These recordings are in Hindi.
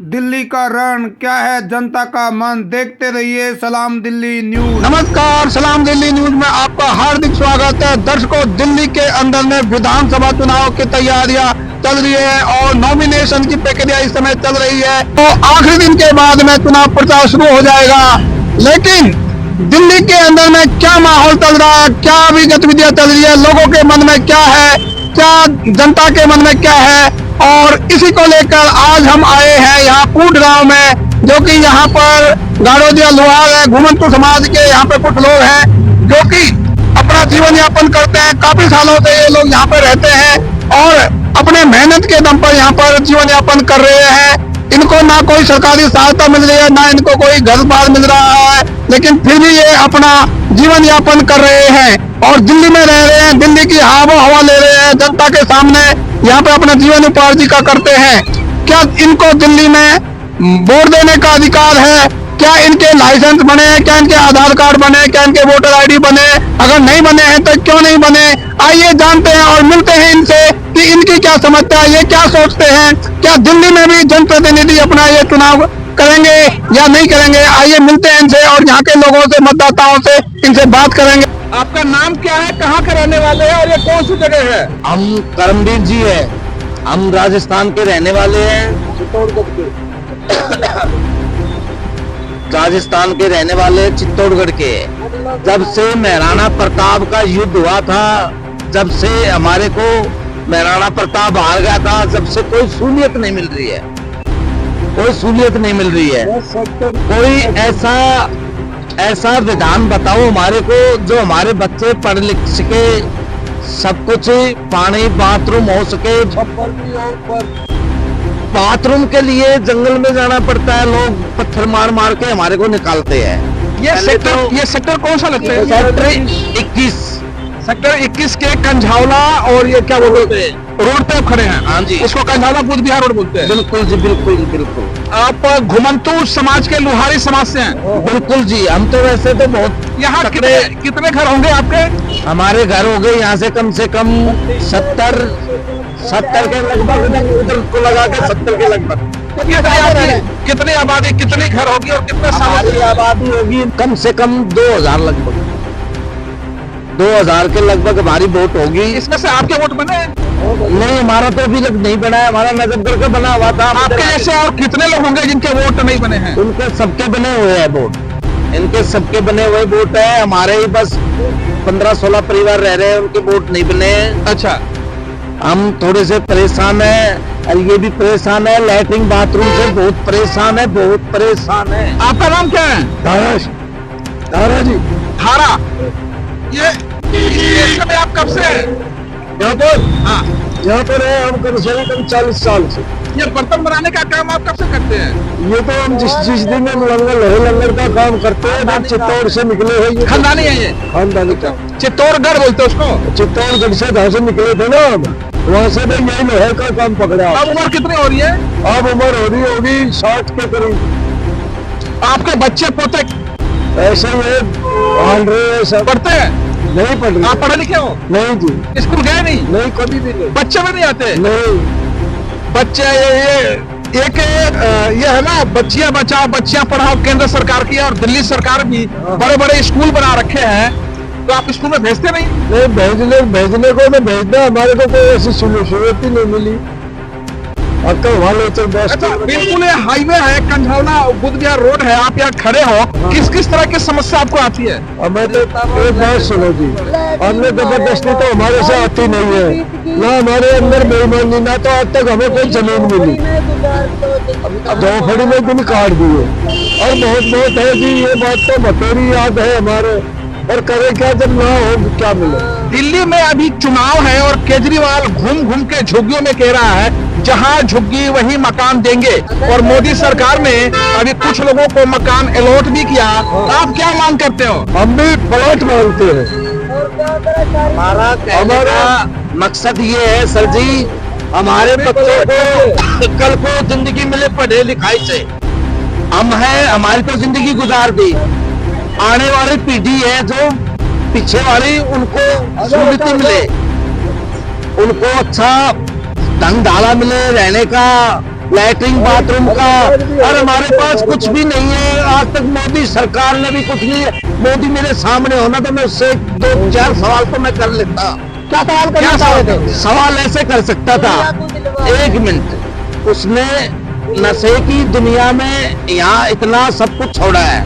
दिल्ली का रण क्या है जनता का मन, देखते रहिए सलाम दिल्ली न्यूज। नमस्कार, सलाम दिल्ली न्यूज में आपका हार्दिक स्वागत है। दर्शकों, दिल्ली के अंदर में विधानसभा चुनाव की तैयारियां चल रही है और नॉमिनेशन की प्रक्रिया इस समय चल रही है। तो आखिरी दिन के बाद में चुनाव प्रचार शुरू हो जाएगा। लेकिन दिल्ली के अंदर में क्या माहौल चल रहा है, क्या अभी गतिविधियां चल रही है, लोगों के मन में क्या है, क्या जनता के मन में क्या है, और इसी को लेकर आज हम आए हैं यहाँ कूट गांव में, जो कि यहाँ पर गाड़ोदिया लोहार है, घुमंतु समाज के यहाँ पे कुछ लोग हैं जो कि अपना जीवन यापन करते हैं। काफी सालों से ये लोग यहाँ पे रहते हैं और अपने मेहनत के दम पर यहाँ पर जीवन यापन कर रहे हैं। इनको ना कोई सरकारी सहायता मिल रही है, ना इनको कोई घर बार मिल रहा है, लेकिन फिर भी ये अपना जीवन यापन कर रहे हैं और दिल्ली में रह रहे हैं। दिल्ली की हवा ले रहे हैं, जनता के सामने यहाँ पे अपना जीवन उपार्जिका करते हैं। क्या इनको दिल्ली में वोट देने का अधिकार है? क्या इनके लाइसेंस बने? क्या इनके आधार कार्ड बने? क्या इनके वोटर आईडी बने? अगर नहीं बने हैं तो क्यों नहीं बने? आइए जानते हैं और मिलते हैं इनसे कि इनकी क्या समस्या है, ये क्या सोचते हैं। क्या दिल्ली में भी जनप्रतिनिधि अपना ये चुनाव करेंगे या नहीं करेंगे? आइए मिलते हैं इनसे और यहाँ के लोगों से, मतदाताओं से इनसे बात करेंगे। आपका नाम क्या है, कहाँ के रहने वाले हैं और ये कौन सी जगह है? हम करमवीर जी है, हम राजस्थान के रहने वाले हैं। चित्तौड़गढ़ के राजस्थान के रहने वाले, चित्तौड़गढ़ के। जब से महाराणा प्रताप का युद्ध हुआ था, जब से हमारे को महाराणा प्रताप हार गया था, जब से कोई सहूलियत नहीं मिल रही है, कोई सहूलियत नहीं मिल रही है। कोई ऐसा विधान बताओ हमारे को जो हमारे बच्चे पढ़ लिख सके, सब कुछ पानी बाथरूम हो सके। बाथरूम के लिए जंगल में जाना पड़ता है, लोग पत्थर मार मार के हमारे को निकालते हैं। ये सेक्टर कौन सा लगता है? सेक्टर 21, सेक्टर 21 के कंझावला और ये क्या बोलते हैं, रोड पे आप खड़े हैं। हाँ जी, इसको कंझावला कूच बिहार रोड बोलते हैं। बिल्कुल जी, बिल्कुल बिल्कुल। आप घुमंतु समाज के, लोहारी समाज से हैं? बिल्कुल जी, हम तो वैसे तो बहुत। यहाँ कितने घर होंगे आपके? हमारे घर हो गए यहाँ से कम 70 के लगभग, उधर को लगा के 70 के लगभग। कितनी आबादी, कितने घर होगी और कितने हमारी आबादी होगी कम से कम 2000 लगभग, 2000 के लगभग हमारी वोट होगी। इसमें से आपके वोट बने? नहीं, हमारा तो अभी तक नहीं बना है, हमारा नजरगढ़ का बना हुआ था। आपके जैसे और कितने लोग होंगे जिनके वोट नहीं बने हैं? उनके सबके बने हुए हैं वोट, इनके सबके बने हुए वोट है। हमारे ही बस 15-16 परिवार रह रहे हैं, उनके वोट नहीं बने हैं। अच्छा, हम थोड़े से परेशान है और ये भी परेशान है, लैट्रिन बाथरूम से बहुत परेशान है, बहुत परेशान है। आपका नाम क्या है? धारा जी। धारा। ये इस समय आप कब से हैं? यहाँ पर, हाँ, यहाँ पर है हम कम से कम 40 साल से। ये बर्तन बनाने का काम आप कब से करते हैं? ये तो हम जिस दिन हम लंगर का काम करते हैं, हम चित्तौड़ से निकले हैं। ये खानदानी है ये? खानदानी का। चित्तौड़गढ़ बोलते हैं उसको? चित्तौड़गढ़ से जहाँ से निकले थे ना हम, वहाँ से मैं यही लोहे का काम पकड़ा। अब उम्र कितनी हो रही है? अब उम्र हो रही होगी 60 के करीब। आपके बच्चे पोते ऐसे में पढ़ रहे सब। पढ़ते हैं? नहीं पढ़ रहे। आप पढ़े लिखे हो? नहीं जी। स्कूल गए नहीं? नहीं, कभी भी नहीं। बच्चे भी नहीं आते? नहीं। बच्चे ये है ना, बच्चियां बचाओ बच्चियां पढ़ाओ, केंद्र सरकार की और दिल्ली सरकार भी बड़े बड़े स्कूल बना रखे हैं, तो आप स्कूल में भेजते नहीं? नहीं, भेजने को तो भेजना, हमारे को कोई ऐसी सहूलियत ही नहीं मिली। अच्छा, बिल्कुल ये हाईवे है, कंझावला बुद्ध विहार रोड है, आप यहाँ खड़े हो, किस किस तरह की समस्या आपको आती है? हमें तो एक बात सुनो जी, हमने जबरदस्ती तो हमारे से आती नहीं है, ना हमारे अंदर बेईमानी, ना तो आज तक हमें कोई जमीन मिली। झोपड़ी में दिन काट दिए और बहुत है जी, ये बात तो बतेरी याद है हमारे, और करे क्या जब ना हो क्या मिले। दिल्ली में अभी चुनाव है और केजरीवाल घूम घूम के झुग्गियों में कह रहा है जहां झुग्गी वहीं मकान देंगे, और मोदी सरकार ने अभी कुछ लोगों को मकान अलॉट भी किया। आप क्या मांग करते हो? हम भी प्लॉट मांगते हैं। हमारा मकसद ये है सर जी, हमारे बच्चों को कल को जिंदगी मिले पढ़े लिखाई से। हम है, हमारी तो जिंदगी गुजार दी, आने वाली पीढ़ी है जो पीछे वाली, उनको सहूलियत मिले, उनको अच्छा ढंग ढाला मिले रहने का, लैट्रिन बाथरूम का, और हमारे पास कुछ भी नहीं है। आज तक मोदी सरकार ने भी कुछ नहीं है। मोदी मेरे सामने होना तो मैं उससे 2-4 सवाल तो मैं कर लेता। क्या सवाल करना चाह रहे थे? सवाल ऐसे कर सकता था, 1 मिनट, उसने नशे की दुनिया में यहाँ इतना सब कुछ छोड़ा है,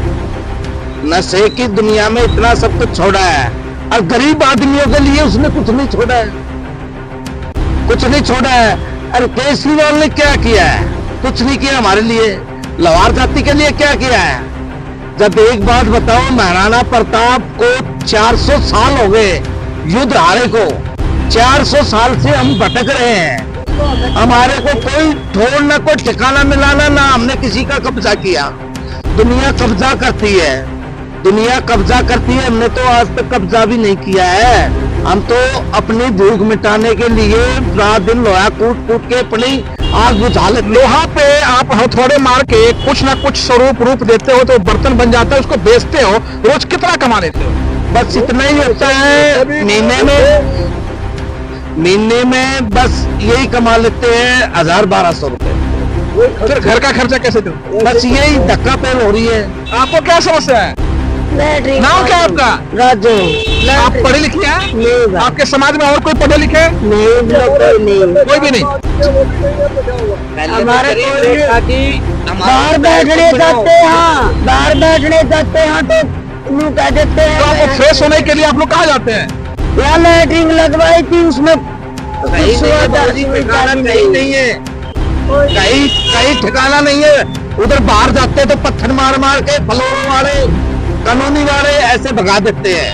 नशे की दुनिया में इतना सब कुछ छोड़ा है, और गरीब आदमियों के लिए उसने कुछ नहीं छोड़ा है, कुछ नहीं छोड़ा है। और केजरीवाल ने क्या किया है? कुछ नहीं किया हमारे लिए। लवार जाति के लिए क्या किया है? जब एक बात बताओ, महाराणा प्रताप को 400 साल हो गए युद्ध हारे को, 400 साल से हम भटक रहे हैं, हमारे को कोई ठोर न कोई ठिकाना मिलाना, ना हमने किसी का कब्जा किया। दुनिया कब्जा करती है, दुनिया कब्जा करती है, हमने तो आज तक कब्जा भी नहीं किया है। हम तो अपनी भूख मिटाने के लिए रात दिन लोहा कूट कूट के अपनी आग बुझा लेते। लोहा पे आप हथौड़े मार के कुछ ना कुछ स्वरूप रूप देते हो तो बर्तन बन जाता है, उसको बेचते हो, रोज कितना कमा लेते हो? बस इतना ही होता है महीने में बस यही कमा लेते हैं 1000-1200 रुपए। फिर घर का खर्चा कैसे दो? बस यही धक्का पैल हो रही है। आपको क्या समस्या है? नाम क्या है आपका? राजू। आप पढ़े लिखे हैं? नहीं। आपके समाज में और कोई पढ़े लिखे हैं? नहीं, कोई भी नहीं। हमारे बाहर बैठने जाते हैं, बाहर बैठने जाते हैं तो यूं कह देते हैं। तो आपको फ्रेश होने के लिए आप लोग कहाँ जाते हैं? यहाँ लैट्रिन लगवाई थी, उसमें कहीं नहीं है, कहीं ठिकाना नहीं है। उधर बाहर जाते हैं तो पत्थर मार मार के फलोरों वाले, कानूनी वाले ऐसे भगा देते हैं।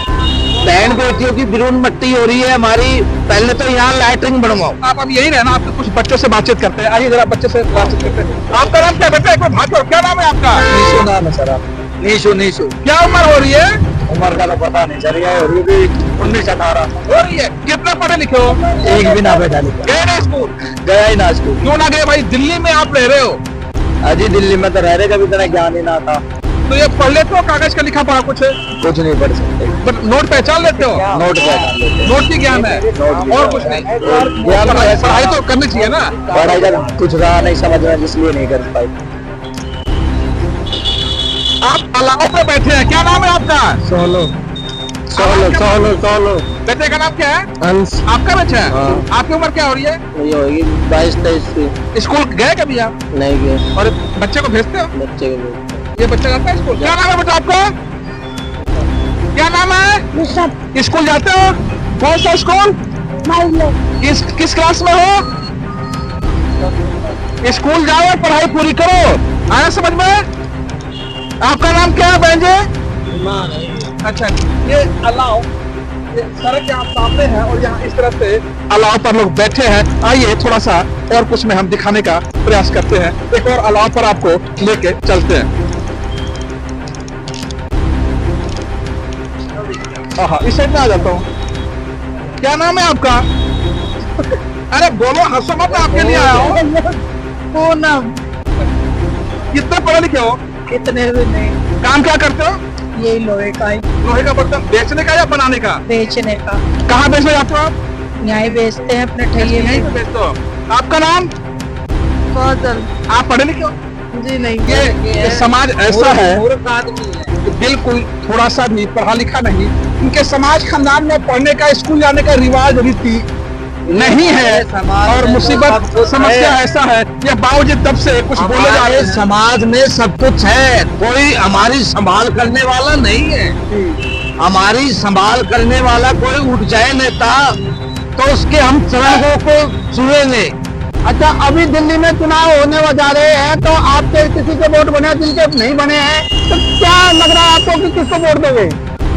बहन बेटियों की बिरून मट्टी हो रही है हमारी। पहले तो यहाँ लैट्रिन बनवाओ। आप अब यही रहना, आपके कुछ बच्चों से बातचीत करते हैं। आइए जरा बच्चे से बातचीत करते हैं। आपका नाम क्या है बेटा? एक बार भाग जाओ। क्या नाम है आपका? नीशू नाम है सर। आप नीशू क्या उम्र हो रही है? उम्र का तो पता नहीं सर, ये हो रही है 19-18 हो रही है। कितना पढ़े लिखे हो? एक भी ना बेटा लिखा, गए नहीं स्कूल? गया ही ना स्कूल। क्यों ना गए भाई? दिल्ली में आप रह रहे हो, अजी दिल्ली में तो रह रहे, कभी इतना ज्ञान ही ना था। तो ये पढ़ लेते हो? कागज का लिखा पढ़ा कुछ है? कुछ नहीं पढ़ सकते। बट नोट पहचान लेते हो? नोट पहचान लेते हैं। नोट की ज्ञान है और कुछ नहीं। ज्ञान पढ़ाई तो करनी चाहिए ना। पढ़ाई जब कुछ रहा नहीं समझ में, इसलिए नहीं कर पाई। आप अलाव पे बैठे हैं, क्या नाम है आपका? सोलो। बेटे का नाम क्या है? अंश। आपका बच्चा है? हाँ। आपकी उम्र क्या हो रही है? ये होगी 22-23 की। स्कूल गए कभी आप? नहीं गए, और बच्चे को भेजते हो? बच्चे के लिए। ये बच्चा जाता है स्कूल? क्या नाम है बेटा आपका? क्या नाम है? स्कूल जाते हो? कौन सा स्कूल? किस क्लास में हो? स्कूल जाओ और पढ़ाई पूरी करो। आया समझ में? आपका नाम क्या है बहन जी? अच्छा, ये अलाव, ये सड़क यहाँ सामने है और यहाँ इस तरह से अलाव पर लोग बैठे हैं। आइए थोड़ा सा और कुछ में हम दिखाने का प्रयास करते हैं। एक और अलाव पर आपको लेके चलते हैं। हाँ, इस साइड में आ जाता हूँ। क्या नाम है आपका? अरे बोलो, हंसो मत, मैं आपके लिए आया हूँ। पूनम। कितने पढ़े लिखे हो? कितने भी नहीं, काम क्या करते हो? यही लोहे का ही, लोहे का बर्तन बेचने का या बनाने का? बेचने का। कहाँ बेचने जाते हो आप? यहाँ ही बेचते हैं अपने ठेले यहीं में। पे बेचते हो। आपका नाम? काजल। आप पढ़े लिखे हो? जी नहीं। ये समाज ऐसा है, बिल्कुल थोड़ा सा भी पढ़ा लिखा नहीं। इनके समाज खानदान में पढ़ने का, स्कूल जाने का रिवाज रीति नहीं है। और मुसीबत समस्या ऐसा है, ये बावजूद तब से कुछ बोले जा रहे हैं। समाज में सब कुछ है, कोई हमारी संभाल करने वाला नहीं है। हमारी संभाल करने वाला कोई उठ जाए नेता तो उसके हम चरणों को छुएंगे। अच्छा, अभी दिल्ली में चुनाव होने जा रहे हैं, तो आपके किसी के वोट बने, जिनके नहीं बने हैं, तो क्या लग रहा है आपको कि किसको वोट दोगे?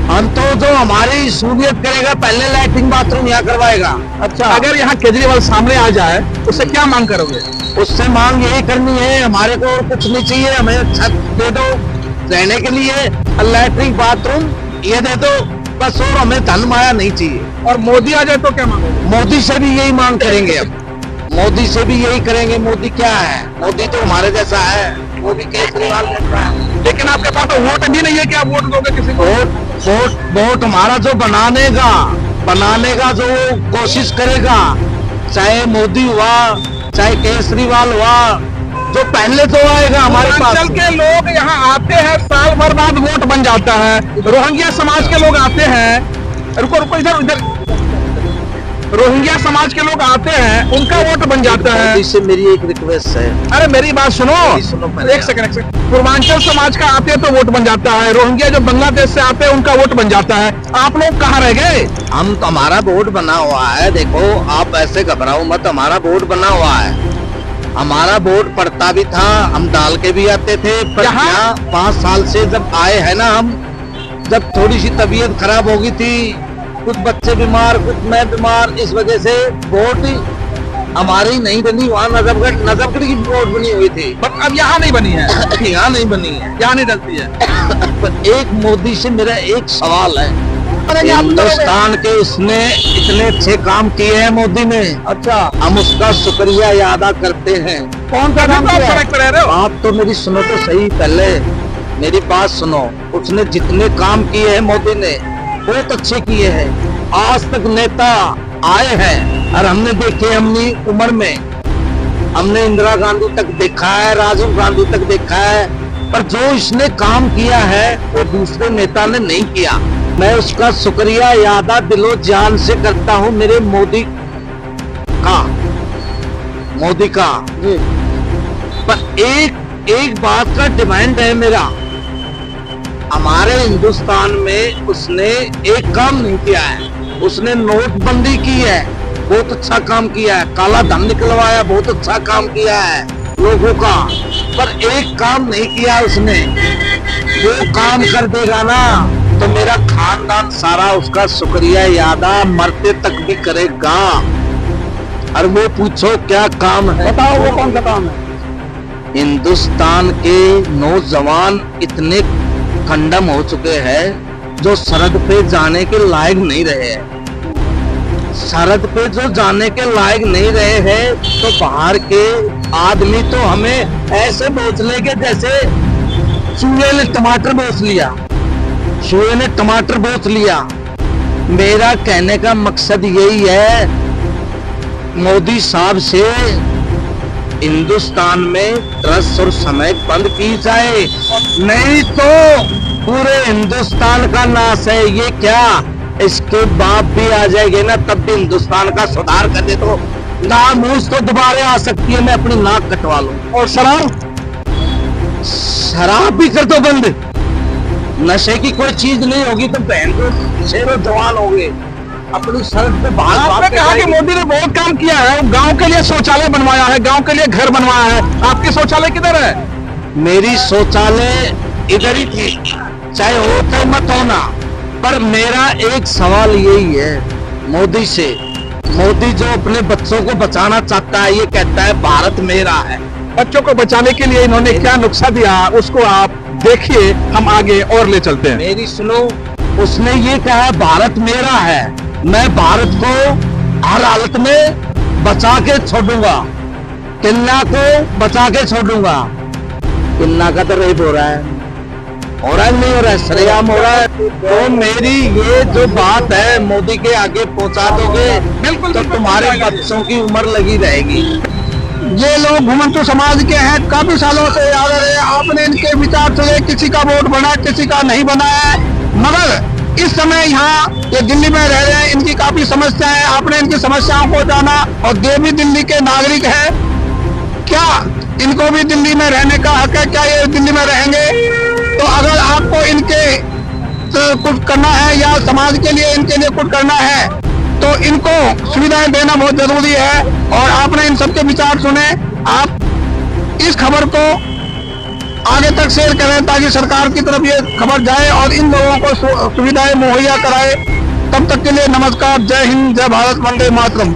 हम तो जो हमारी सहूलियत करेगा, पहले लैट्रिन बाथरूम यहाँ करवाएगा। अच्छा, अगर यहाँ केजरीवाल सामने आ जाए, उससे क्या मांग करोगे? उससे मांग यही करनी है, हमारे को और कुछ नहीं चाहिए। हमें छत दे दो रहने के लिए, लैट्रिन बाथरूम ये दे दो बस, और हमें धन माया नहीं चाहिए। और मोदी आ जाए तो क्या मांगोगे? मोदी से भी यही मांग करेंगे। अब मोदी से भी यही करेंगे। मोदी क्या है? मोदी तो हमारे जैसा है, वो भी केजरीवाल जैसा है। लेकिन आपके पास तो वोट भी नहीं है कि आप वोट दोगे किसी को? वोट हमारा जो बनाने का जो कोशिश करेगा, चाहे मोदी हुआ, चाहे केजरीवाल हुआ, जो पहले तो आएगा हमारे पास। पूर्वांचल के लोग यहाँ आते हैं, साल भर बाद वोट बन जाता है। रोहिंग्या समाज के लोग आते हैं, रुको रुको इधर, रोहिंग्या समाज के लोग आते हैं, उनका वोट बन जाता है। मोदी से मेरी एक रिक्वेस्ट है, अरे मेरी बात सुनो, सुनो पहले। एक सेकंड। पूर्वांचल समाज का आते हैं तो वोट बन जाता है, रोहिंग्या जो बांग्लादेश से आते हैं उनका वोट बन जाता है। आप लोग कहाँ रह गए? हम तो, हमारा वोट बना हुआ है। देखो आप ऐसे घबराओ मत, हमारा वोट बना हुआ है। हमारा वोट पड़ता भी था, हम डाल के भी आते थे। पर यहाँ? यहाँ 5 साल से जब आए हैं ना हम, जब थोड़ी सी तबीयत खराब हो गई थी, कुछ बच्चे बीमार, कुछ मैं बीमार, इस वजह से वोट हमारी नहीं बनी। वहाँ नजफगढ़ की वोट बनी हुई थी, पर अब यहाँ नहीं बनी है, यहाँ नहीं बनी है। यहाँ नहीं डलती है। पर एक मोदी से मेरा एक सवाल है, हिंदुस्तान के उसने इतने अच्छे काम किए हैं मोदी ने। अच्छा, हम उसका शुक्रिया अदा करते हैं। कौन सा काम किया? सड़क पे रह रहे हो? आप तो मेरी सुनो तो सही, पहले मेरी बात सुनो। उसने जितने काम किए हैं मोदी ने, बहुत अच्छे किए हैं। आज तक नेता आए हैं और हमने देखे, हमने उम्र में हमने इंदिरा गांधी तक देखा है, राजीव गांधी तक देखा है, पर जो इसने काम किया है वो दूसरे नेता ने नहीं किया। मैं उसका शुक्रिया अदा दिलो जान से करता हूँ, मेरे मोदी का। पर एक बात का डिमांड है मेरा, हमारे हिंदुस्तान में उसने एक काम नहीं किया है। उसने नोटबंदी की है, बहुत अच्छा काम किया है। काला धन निकलवाया, बहुत अच्छा काम किया है लोगों का। पर एक काम नहीं किया उसने। वो काम कर देगा ना तो मेरा खानदान सारा उसका शुक्रिया अदा मरते तक भी करेगा। और वो पूछो क्या काम है, बताओ वो कौन सा काम है? हिंदुस्तान के नौजवान इतने खंडम हो चुके हैं जो सरहद पे जाने के लायक नहीं रहे हैं। सरहद पे जो जाने के लायक नहीं रहे हैं, तो बाहर के आदमी तो हमें ऐसे बेच लेंगे जैसे चूहे ने टमाटर बेच लिया। चूहे ने टमाटर बेच लिया। मेरा कहने का मकसद यही है, मोदी साहब से हिंदुस्तान में ड्रग्स और समय बंद की जाए, नहीं तो पूरे हिंदुस्तान का नाश है। ये क्या, इसके बाप भी आ जाएंगे ना तब भी हिंदुस्तान का सुधार कर दे तो नामूस तो दोबारा आ सकती है। मैं अपनी नाक कटवा लूं। और शराब भी कर दो बंद। नशे की कोई चीज नहीं होगी तो बहन को शेरों जवान हो गए अपनी सड़क पे बाहर। आपने कहा कि मोदी ने बहुत काम किया है, गांव के लिए शौचालय बनवाया है, गांव के लिए घर बनवाया है। आपके शौचालय किधर है? मेरी शौचालय इधर ही थी, चाहे हो तो मत होना। पर मेरा एक सवाल यही है मोदी से, मोदी जो अपने बच्चों को बचाना चाहता है, ये कहता है भारत मेरा है। बच्चों को बचाने के लिए इन्होंने क्या नुस्खा दिया, उसको आप देखिए, हम आगे और ले चलते हैं। मेरी सुनो, उसने ये कहा भारत मेरा है, मैं भारत को हर हालत में बचा के छोड़ूंगा, किन्ना को बचा के छोड़ूंगा। किन्ना का तो रेप हो रहा है, नहीं हो रहा है, सरेआम हो रहा है। तो मेरी ये जो बात है मोदी के आगे पहुंचा दोगे, बिल्कुल तो तुम्हारे बच्चों की उम्र लगी रहेगी। ये लोग घुमंतु समाज के हैं, काफी सालों से आ रहे हैं। आपने इनके विचार से किसी का वोट बना, किसी का नहीं बना है, मगर इस समय यहाँ ये दिल्ली में रह रहे हैं, इनकी काफी समस्याएं, आपने इनकी समस्याओं को जाना। और ये भी दिल्ली के नागरिक हैं, क्या इनको भी दिल्ली में रहने का हक है? क्या ये दिल्ली में रहेंगे? तो अगर आपको इनके कुछ करना है या समाज के लिए इनके लिए कुछ करना है, तो इनको सुविधाएं देना बहुत जरूरी है। और आपने इन सबके विचार सुने। आप इस खबर को आगे तक शेयर करें ताकि सरकार की तरफ ये खबर जाए और इन लोगों को सुविधाएं मुहैया कराए। तब तक के लिए नमस्कार, जय हिंद, जय भारत, वंदे मातरम।